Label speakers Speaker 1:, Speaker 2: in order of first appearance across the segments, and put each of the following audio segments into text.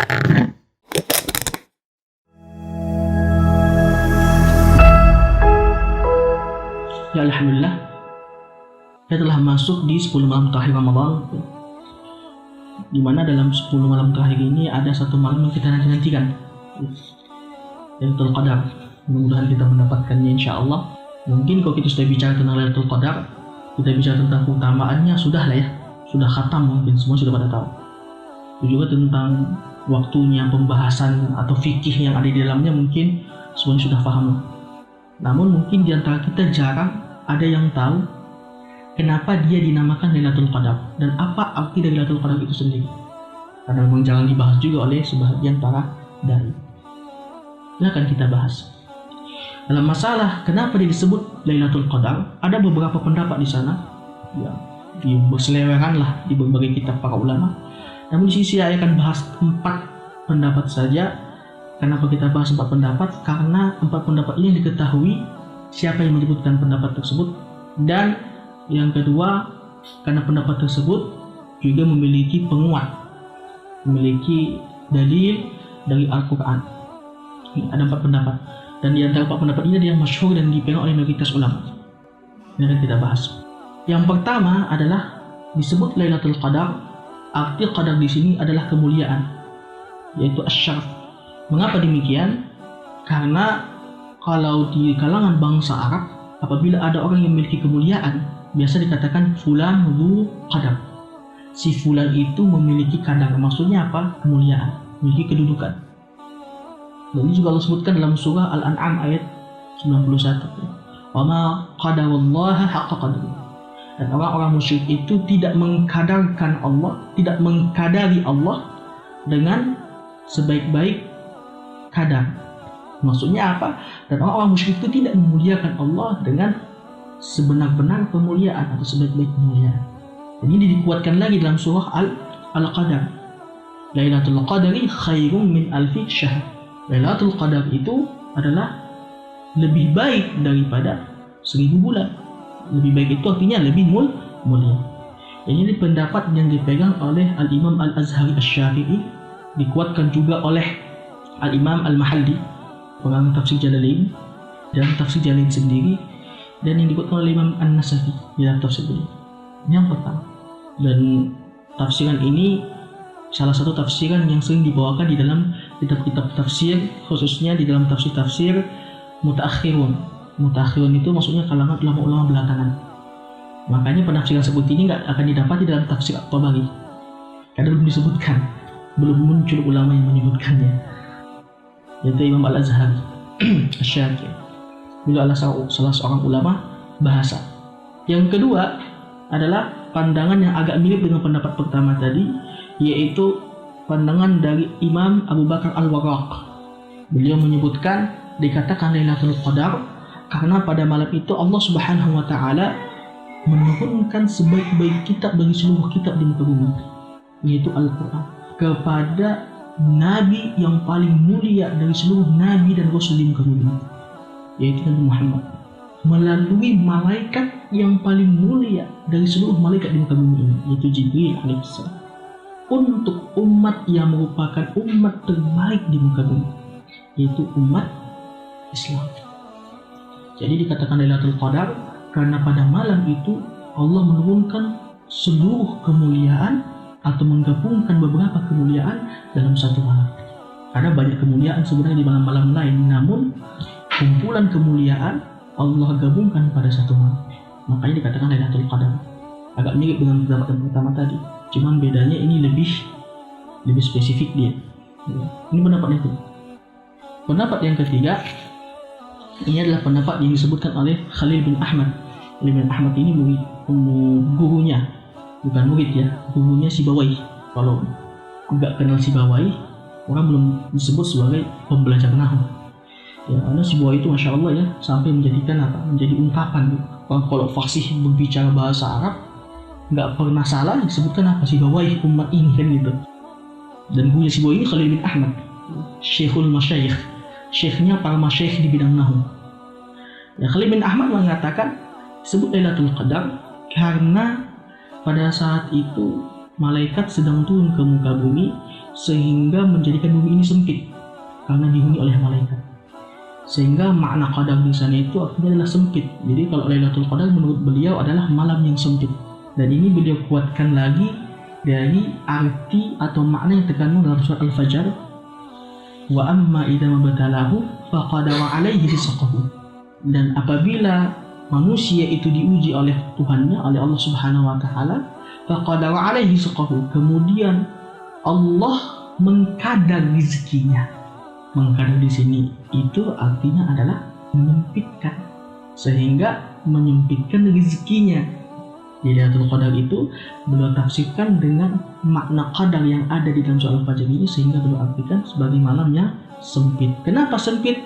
Speaker 1: Ya Alhamdulillah, kita telah masuk di 10 malam terakhir Ramadan, di mana dalam 10 malam terakhir ini ada satu malam yang kita nanti-nantikan, Lailatul Qadar. Mudah-mudahan kita mendapatkannya insya Allah. Mungkin kalau kita sudah bicara tentang Lailatul Qadar, kita bicara tentang keutamaannya sudah lah ya, sudah khatam, mungkin semua sudah pada tahu. Itu juga tentang waktunya, pembahasan atau fikih yang ada di dalamnya mungkin semuanya sudah paham. Namun mungkin di antara kita jarang ada yang tahu kenapa dia dinamakan Lailatul Qadar dan apa arti dari Lailatul Qadar itu sendiri. Karena memang jarang dibahas juga oleh sebagian para dai. Ini akan kita bahas. Dalam masalah kenapa dia disebut Lailatul Qadar, ada beberapa pendapat di sana yang berseliweran lah di berbagai kitab para ulama. Namun di sisi saya akan bahas 4 pendapat saja. Kenapa kita bahas 4 pendapat? Karena 4 pendapat ini diketahui siapa yang menyebutkan pendapat tersebut, dan yang kedua karena pendapat tersebut juga memiliki penguat, memiliki dalil dari Al-Quran. Ada 4 pendapat, dan di antara 4 pendapat ini ada yang masyhur dan dipegang oleh mayoritas ulama. Ini akan kita bahas. Yang pertama adalah disebut Lailatul Qadar. Arti qadar di sini adalah kemuliaan, yaitu asyaraf. Mengapa demikian? Karena kalau di kalangan bangsa Arab, apabila ada orang yang memiliki kemuliaan, biasa dikatakan fulan dzu qadar. Si fulan itu memiliki qadar. Maksudnya apa? Kemuliaan, memiliki kedudukan. Dan ini juga Allah sebutkan dalam surah Al-An'am ayat 91. Wa ma qadarullaha haqqa qadrihi. Dan orang-orang musyrik itu tidak mengkadarkan Allah, tidak mengkadari Allah dengan sebaik-baik kadar. Maksudnya apa? Dan orang-orang musyrik itu tidak memuliakan Allah dengan sebenar-benar pemuliaan atau sebaik-baik pemuliaan. Dan ini dikuatkan lagi dalam surah Al-Qadar. Lailatul Qadari khairum min alfi syahr. Lailatul Qadar itu adalah lebih baik daripada 1000 bulan. Lebih baik itu artinya lebih mulia. Ini pendapat yang dipegang oleh Al-Imam Al-Azhari Asy-Syafi'i, dikuatkan juga oleh Al-Imam Al-Mahalli, pengarang tafsir Jalalain dan tafsir Jalalain sendiri, dan yang dikuatkan oleh Imam An-Nasafi dalam tafsir beliau. Ini yang pertama. Dan tafsiran ini salah satu tafsiran yang sering dibawakan di dalam kitab-kitab tafsir, khususnya di dalam tafsir-tafsir mutaakhirun. Mutaakhirun itu maksudnya kalangan ulama-ulama belakangan. Makanya penafsiran seperti ini nggak akan didapati dalam tafsir At-Tabari, karena belum disebutkan, belum muncul ulama yang menyebutkannya, yaitu Imam Al-Azhari Asy-Syafi'i. Beliau adalah salah seorang ulama bahasa. Yang kedua adalah pandangan yang agak mirip dengan pendapat pertama tadi, yaitu pandangan dari Imam Abu Bakar Al-Warraq. Beliau menyebutkan dikatakan Lailatul Qadar karena pada malam itu Allah Subhanahu wa taala menurunkan sebaik-baik kitab dari seluruh kitab di muka bumi, yaitu Al-Qur'an, kepada nabi yang paling mulia dari seluruh nabi dan rasul di muka bumi, yaitu Nabi Muhammad, melalui malaikat yang paling mulia dari seluruh malaikat di muka bumi ini, yaitu Jibril alaihissalam, untuk umat yang merupakan umat terbaik di muka bumi, yaitu umat Islam. Jadi dikatakan Lailatul Qadar karena pada malam itu Allah menurunkan seluruh kemuliaan atau menggabungkan beberapa kemuliaan dalam satu malam. Karena banyak kemuliaan sebenarnya di malam-malam lain, namun kumpulan kemuliaan Allah gabungkan pada satu malam. Makanya dikatakan Lailatul Qadar. Agak mirip dengan pendapat yang pertama tadi, cuman bedanya ini lebih spesifik dia. Ini pendapat yang kedua. Pendapat yang ketiga, ini adalah pendapat yang disebutkan oleh Khalil bin Ahmad. Khalil bin Ahmad ini gurunya, bukan murid ya, gurunya Sibawayh. Kalau nggak kenal Sibawayh, orang belum disebut sebagai pembelajar nahwu. Ya, karena Sibawayh itu masya Allah ya, sampai menjadikan menjadi ungkapan. Kalau fasih berbicara bahasa Arab, nggak pernah salah disebutkan Sibawayh umat ini kan gitu. Dan gurunya Sibawayh ini Khalil bin Ahmad, Syekhul Masyayikh, syekhnya para masyayikh di bidang nahwu. Ya, Khalil bin Ahmad mengatakan disebut Lailatul Qadar karena pada saat itu malaikat sedang turun ke muka bumi sehingga menjadikan bumi ini sempit karena dihuni oleh malaikat. Sehingga makna qadar di sana itu artinya adalah sempit. Jadi kalau Lailatul Qadar menurut beliau adalah malam yang sempit. Dan ini beliau kuatkan lagi dari arti atau makna yang terkandung dalam surat Al-Fajr. Wa amma idza mabtalahu faqadara alaihi rizqahu. Dan apabila manusia itu diuji oleh Tuhannya, oleh Allah Subhanahu wa taala, faqadara alaihi rizqahu, kemudian Allah mengkadar rezekinya. Mengkadar di sini itu artinya adalah menyempitkan, sehingga menyempitkan rezekinya. Di Lailatul Qadar itu beliau tafsirkan dengan makna qadar yang ada di dalam surah Al-Fajr ini, sehingga beliau artikan sebagai malam yang sempit. Kenapa sempit?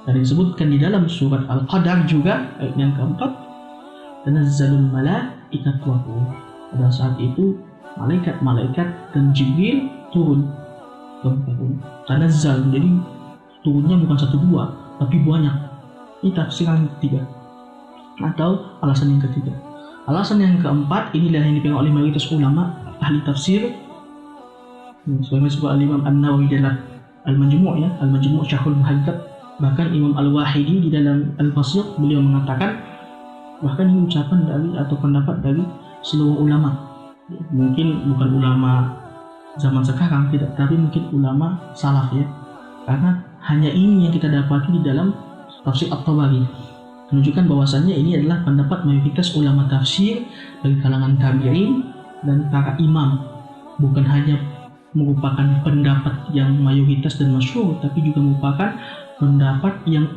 Speaker 1: Dan disebutkan di dalam surat Al-Qadar juga ayat yang keempat, tanazzalul malaikatu war-ruh. Pada saat itu malaikat-malaikat dan Jibril turun. Tanazzal, jadi turunnya bukan 1-2 tapi banyak. Ini tafsiran ketiga atau alasan yang ketiga. Alasan yang keempat, inilah yang dipegang oleh mayoritas ulama ahli tafsir. Sebagaimana disebut Imam An-Nawawi dalam Al-Majmu' ya, Al-Majmu' Syarhul Muhadzab. Bahkan Imam Al-Wahidi di dalam Al-Fasir beliau mengatakan, bahkan ini ucapan dari atau pendapat dari seluruh ulama. Mungkin bukan ulama zaman sekarang tidak, tapi mungkin ulama salaf ya, karena hanya ini yang kita dapati di dalam tafsir At-Tabari, menunjukkan bahwasannya ini adalah pendapat mayoritas ulama tafsir dari kalangan tabi'in dan para imam, bukan hanya merupakan pendapat yang mayoritas dan masyhur, tapi juga merupakan pendapat yang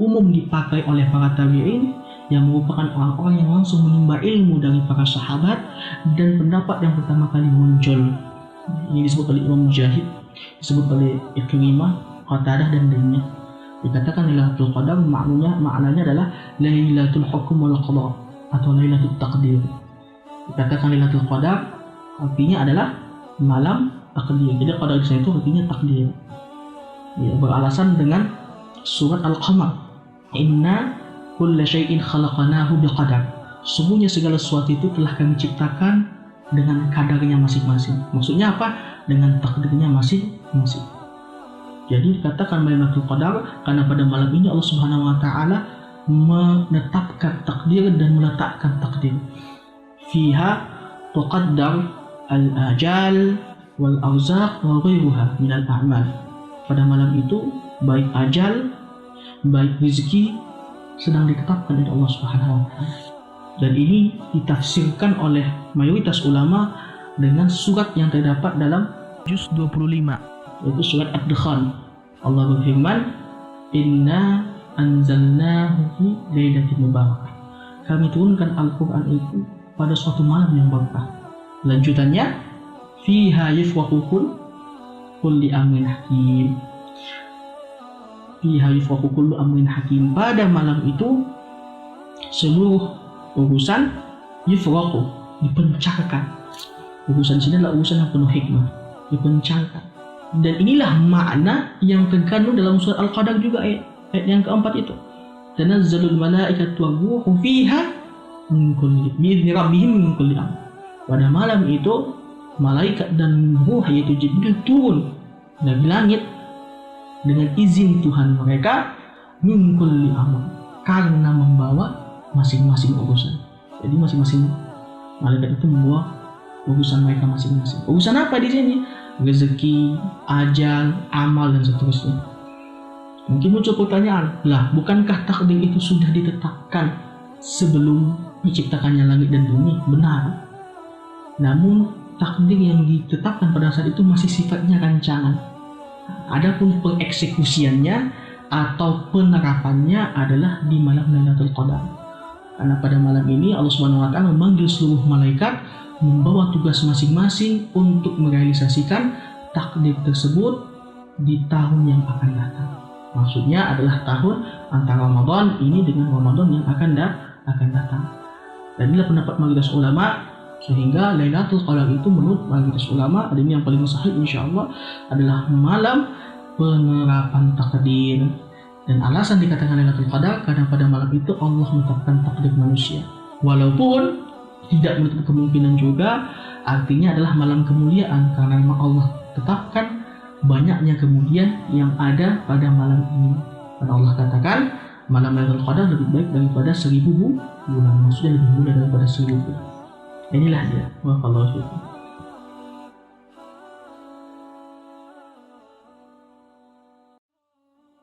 Speaker 1: umum dipakai oleh para tabi'in yang merupakan orang-orang yang langsung menimba ilmu dari para sahabat, dan pendapat yang pertama kali muncul ini disebut oleh Imam Mujahid, disebut oleh Ikrimah, Qatadah dan lainnya. Dikatakan Lailatul Qadar maknanya adalah Lailatul Hukm wal Qada atau Lailatul Taqdir. Dikatakan Lailatul Qadar artinya adalah malam takdir. Jadi qadar di sana itu artinya takdir. Ya, beralasan dengan surat Al-Qamar. Inna kulla syai'in khalaqnahu biqadar. Sungguhnya segala sesuatu itu telah kami ciptakan dengan kadarnya masing-masing. Maksudnya apa? Dengan takdirnya masing-masing. Jadi dikatakan Lailatul Qadar karena pada malam ini Allah Subhanahu wa taala menetapkan takdir dan meletakkan takdir. Fiha tuqaddar al-ajal wal arzaq wa ghairuha min al-a'mal. Pada malam itu baik ajal, baik rezeki sedang ditetapkan oleh Allah Subhanahu wa taala. Dan ini ditafsirkan oleh mayoritas ulama dengan surat yang terdapat dalam juz 25, yaitu surat Ad-Dukhan. Allah berfirman, Inna anzalnahu fi lailatin mubarakah. Kami turunkan Al-Quran itu pada suatu malam yang berkah. Lanjutannya, fiha yufraqu kulli amrin hakim. Fiha yufraqu kullu amrin hakim. Pada malam itu seluruh urusan yufraqu, dipencarkan. Urusan sini adalah urusan yang penuh hikmah, dipencarkan. Dan inilah makna yang terkandung dalam surat Al-Qadar juga ayat yang keempat itu. Tanazzalul malaikatu war-ruhu fiha min kulli bi'izni rabbihim min kulli amr. Pada malam itu malaikat dan ruh yaitu Jibril turun dari langit dengan izin Tuhan mereka min kulli amr, karena membawa masing-masing urusan. Jadi masing-masing malaikat itu membawa urusan mereka masing-masing. Urusan apa di sini? Rezeki, ajal, amal dan seterusnya. Mungkin muncul pertanyaan, lah bukankah takdir itu sudah ditetapkan sebelum diciptakannya langit dan bumi? Benar. Namun takdir yang ditetapkan pada saat itu masih sifatnya rancangan. Adapun pengeksekusiannya atau penerapannya adalah di malam Lailatul Qadar. Karena pada malam ini Allah Subhanahu wa taala memanggil seluruh malaikat membawa tugas masing-masing untuk merealisasikan takdir tersebut di tahun yang akan datang. Maksudnya adalah tahun antara Ramadan ini dengan Ramadan yang akan datang. Dan inilah pendapat mayoritas ulama, sehingga Lailatul Qadar itu menurut mayoritas ulama, dan ini yang paling sahih insyaallah, adalah malam penerapan takdir. Dan alasan dikatakan Lailatul Qadar karena pada malam itu Allah menetapkan takdir manusia. Walaupun tidak menutup kemungkinan juga artinya adalah malam kemuliaan, karena memang Allah tetapkan banyaknya kemudian yang ada pada malam ini. Karena Allah katakan malam Lailatul Qadar lebih baik daripada 1000 bulan, maksudnya lebih mulia daripada 1000 bulan. Inilah dia. Wallahualam.